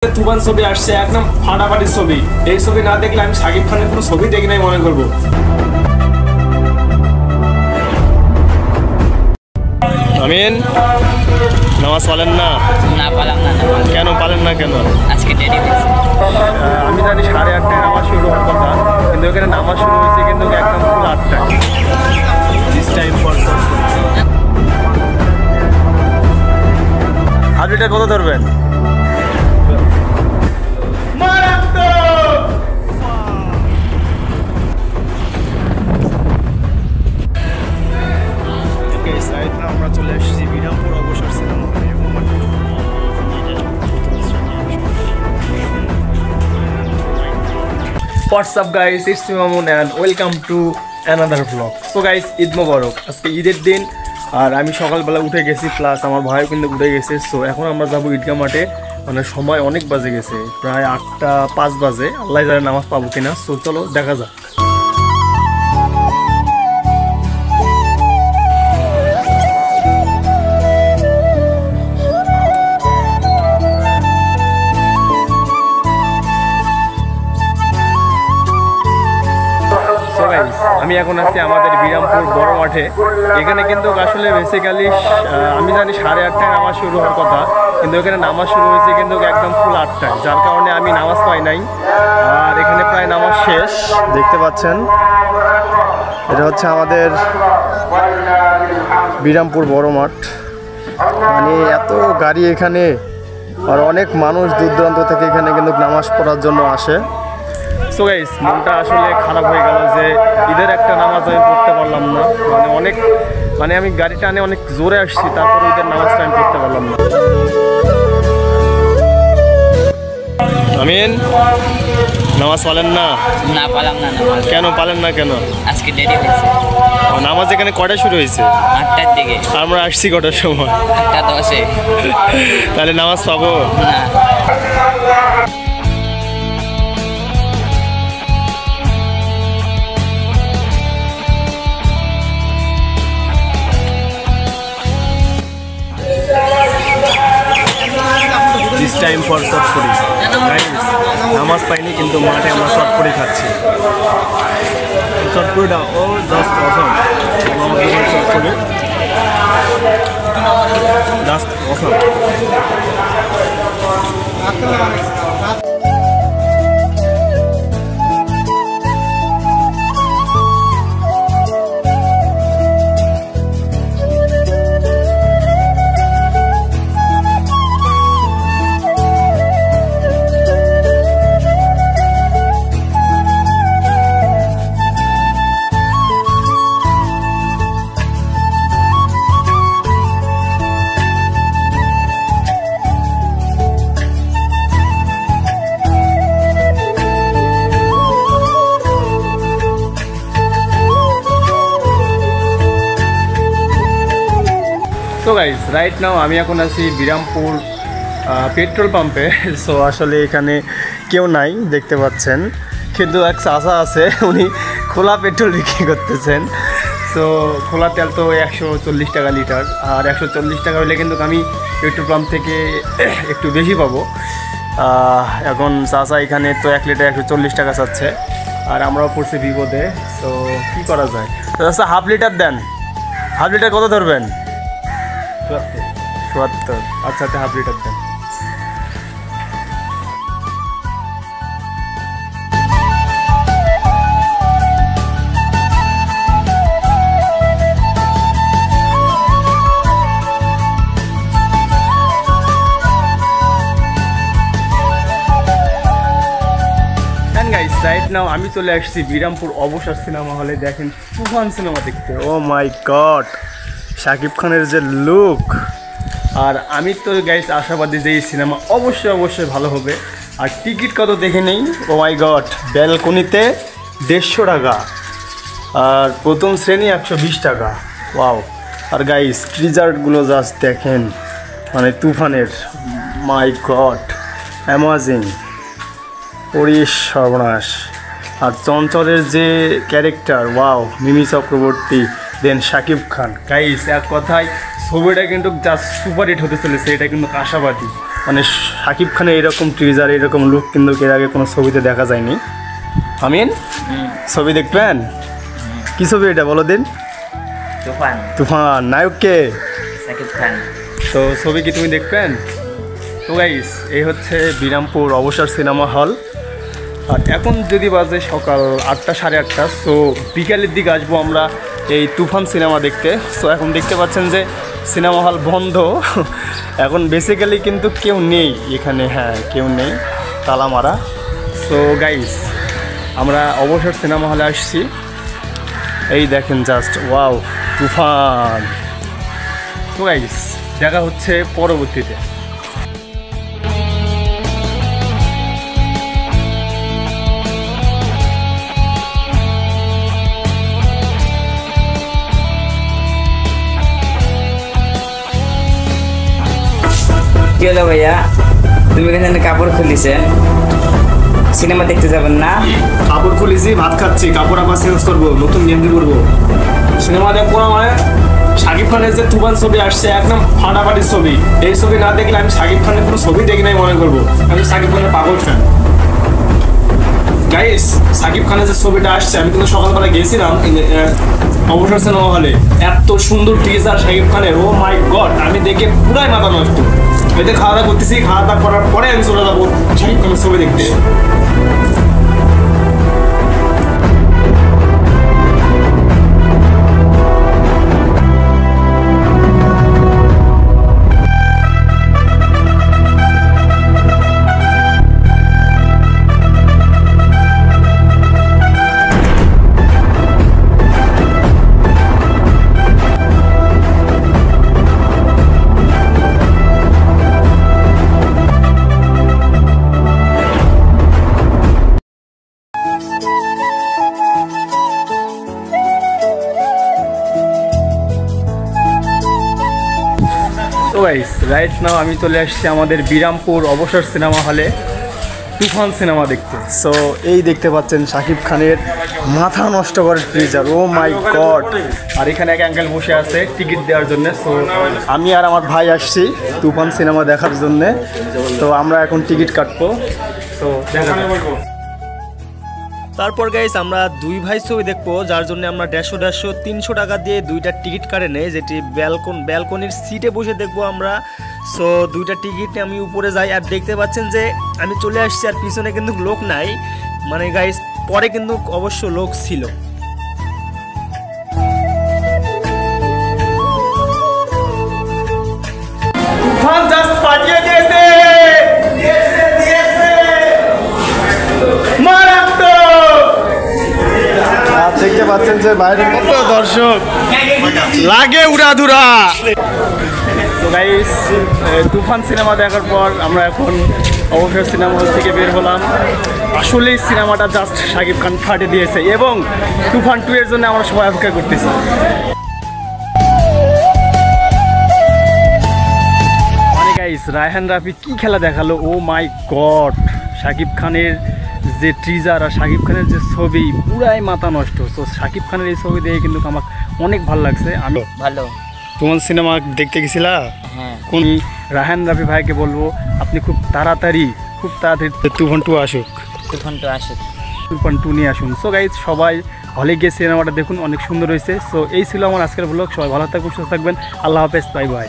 তুফান ছবি আসছে, একদম ফাটাফাটি ছবি। এই ছবি না দেখলে আমি শাকিব খানের কোনো ছবি দেখি নাই মনে করবো। আমিন, নামাজ পড়েন না? না পারলাম না। কেন পারেন না? কেন? আজকে দেরি হয়েছে। আমি জানি 8:30টায় নামাজ শুরু হওয়ার কথা, কিন্তু এখানে নামাজ শুরু হয়েছে কিন্তু একদম পুরো 8টায়। দিস টাইম ফর হাজরিটা কত ধরবেন? আমরা চলে এসেছি বিরামপুর অবসর সিনেমা হলে। What's up guys, it's me Mamun and welcome to another vlog. So guys, Eid মোবারক। আজকে ঈদের দিন আর আমি সকালবেলা উঠে গেছি, প্লাস আমার ভাইও কিন্তু উঠে গেছে। সো এখন আমরা যাবো ঈদগাহ মাঠে। মানে সময় অনেক বাজে গেছে, প্রায় 8:05 বাজে। আল্লাহ জানে নামাজ পাবো কিনা। সো চলো দেখা যাক। আমি এখন আছি আমাদের বিরামপুর বড় মাঠে। এখানে কিন্তু আসলে বেসিক্যালি আমি জানি 8:30টায় নামাজ শুরু হওয়ার কথা, কিন্তু এখানে নামাজ শুরু হয়েছে কিন্তু একদম ফুল 8টায়, যার কারণে আমি নামাজ পাই নাই। আর এখানে প্রায় নামাজ শেষ, দেখতে পাচ্ছেন। এটা হচ্ছে আমাদের বিরামপুর বড় মাঠ। মানে এত গাড়ি এখানে, আর অনেক মানুষ দূর দূরান্ত থেকে এখানে কিন্তু নামাজ পড়ার জন্য আসে। সো গাইস, মনটা আসলে খারাপ হয়ে গেল যে ঈদের একটা নামাজ আমি পড়তে পারলাম না। মানে আমি গাড়ি টানে অনেক জোরে আসছি, তারপর ঈদের নামাজটা আমি পড়তে পারলাম না। আমিন, নামাজ পড়েন না? না পারলাম না। কেন পারেন না? কেন? আজকে দেরি হয়েছে। নামাজ এখানে কয়টায় শুরু হয়েছে? 8টার দিকে। আমরা আসছি কটার সময়? 8:10-এ। তাহলে নামাজ পাবো না। This time for chotpoti. নামাজ পাইনি কিন্তু মাঠে আমরা চটপটি খাচ্ছি। চটপটিটা ও জাস্ট অসম। চটপটি just awesome. So guys, right now আমি এখন আছি বিরামপুর পেট্রোল পাম্পে। সো আসলে এখানে কেউ নাই দেখতে পাচ্ছেন, কিন্তু এক চাচা আছে, উনি খোলা পেট্রোল বিক্রি করতেছেন। সো খোলা তেল তো 140 টাকা লিটার, আর 140 টাকা হলে কিন্তু আমি পেট্রোল পাম্প থেকে একটু বেশি পাবো। এখন চাচা এখানে তো 1 লিটার 140 টাকা চাচ্ছে, আর আমরাও পড়ছি বিপদে। সো কী করা যায়? তো চাচা হাফ লিটার দেন। হাফ লিটার কত ধরবেন? ৭০। আচ্ছা, হাফ লিটার দেন। রাইট নাও আমি চলে আসছি বিরামপুর অবসর সিনেমা হলে। দেখেন তুফান সিনেমা দেখতে। ও মাই গড, শাকিব খানের যে লুক! আর আমি তো গাইস আশাবাদী যে এই সিনেমা অবশ্যই ভালো হবে। আর টিকিট কত দেখে নেই। ও মাই গড, ব্যালকনিতে 150 টাকা, আর প্রথম শ্রেণী 120 টাকা। ওয়াও! আর গাইস ট্রিজার্টগুলো জাস্ট দেখেন, মানে তুফানের। মাই গড, অ্যামাজিং! পরিশ সর্বনাশ। আর চঞ্চলের যে ক্যারেক্টার, ওয়াও! মিমি চক্রবর্তী, দেন শাকিব খান। গাইস এক কথায় ছবিটা কিন্তু জাস্ট সুপার হিট হতে চলেছে, এটা কিন্তু আশাবাদী। মানে শাকিব খানের এরকম ট্রিজার এরকম লুক কিন্তু এর আগে কোনো ছবিতে দেখা যায়নি। আমিন ছবি দেখবেন? কি ছবি এটা বলো দিন? তুফান। তুফান। নায়ক কে? শাকিব খান। তো ছবি কি তুমি দেখবেন? তো গাইস এই হচ্ছে বিরামপুর অবসর সিনেমা হল। আর এখন যদি বাজে সকাল 8টা 8:30, সো বিকালের দিকে আসবো আমরা এই তুফান সিনেমা দেখতে। সো এখন দেখতে পাচ্ছেন যে সিনেমা হল বন্ধ এখন বেসিক্যালি কিন্তু কেউ নেই এখানে, হ্যাঁ কেউ নেই, তালা মারা। সো গাইস আমরা অবসর সিনেমা হলে আসছি, এই দেখেন জাস্ট ওয়াও তুফান। তো গাইস দেখা হচ্ছে পরবর্তীতে। কি হলো ভাইয়া, তুমি এখানে কাপড় খুলিছে, সিনেমা দেখতে যাবেন না? কাপড় খুলেছি, ভাত খাচ্ছি, কাপড় আবার চেঞ্জ করবো, নতুন গেঞ্জি করবো। সিনেমা দেখবো না মানে? শাকিব খানের যে তুফান ছবি আসছে একদম ফাটাফাটির ছবি, এই ছবি না দেখলে আমি শাকিব খানের কোনো ছবি দেখি নাই মনে করবো। আমি শাকিব খানের পাগল ফ্যান গাইস। শাকিব খানের যে ছবিটা আসছে, আমি কিন্তু সকালবেলা গেছিলাম অবসর সিনেমা হলে, এত সুন্দর টিজার শাকিব খানের, ও মাই গড, আমি দেখে পুরাই মাথা নষ্ট। এতে খাওয়া দাওয়া করতেছি, খাওয়া দাওয়া করার পরে আমি চলে যাবো শাকিব খানের ছবি দেখতে। তো গাইস রাইট নাও আমি চলে আসছি আমাদের বিরামপুর অবসর সিনেমা হলে তুফান সিনেমা দেখতে। সো এই দেখতে পাচ্ছেন শাকিব খানের মাথা নষ্ট করে ট্রিজার, ও মাই গড। আর এখানে এক অ্যাঙ্কেল বসে আছে টিকিট দেওয়ার জন্য। সো আমি আর আমার ভাই আসছি তুফান সিনেমা দেখার জন্যে। তো আমরা এখন টিকিট কাটবো, তো দেখা যাবে। তারপর গাইস আমরা দুই ভাই ছবি দেখবো, যার জন্য আমরা 150-300 টাকা দিয়ে দুইটা টিকিট কাটে নেই, যেটি ব্যালকনির সিটে বসে দেখবো আমরা। সো দুইটা টিকিট আমি উপরে যাই, আর দেখতে পাচ্ছেন যে আমি চলে আসছি, আর পিছনে কিন্তু লোক নাই, মানে গাইস পরে কিন্তু অবশ্য লোক ছিল। দেখতে পাচ্ছেন যে বাইরে কত দর্শক, লাগে উড়াধুরা। তো গাইস তুফান সিনেমা দেখার পর আমরা এখন অবসর সিনেমা হল থেকে বের হলাম। আসলেই সিনেমাটা জাস্ট শাকিব খান ফাটে দিয়েছে, এবং তুফান 2 এর জন্য আমরা সবাই অপেক্ষা করতেছি। মানে গাইস রায়হান রাফি কি খেলা দেখালো, ও মাই গড। শাকিব খানের যে ট্রিজার আর শাকিব খানের যে ছবি পুরাই মাথা নষ্ট। তো শাকিব খানের এই ছবি দেখে কিন্তু আমার অনেক ভালো লাগছে। আমি ভালো তোমার সিনেমা দেখতে গেছিলা? হ্যাঁ। কোন রায়হান রাফি ভাইকে বলবো আপনি খুব তাড়াতাড়ি তুফান 2 আসুক, তুফান 2 নিয়ে আসুন। সো গাইজ সবাই হলে গিয়ে সিনেমাটা দেখুন, অনেক সুন্দর হয়েছে। সো এই ছিল আমার আজকের ব্লগ। সবাই ভালো থাকবেন, সুস্থ থাকবেন, আল্লাহ হাফেজ, বাই বাই।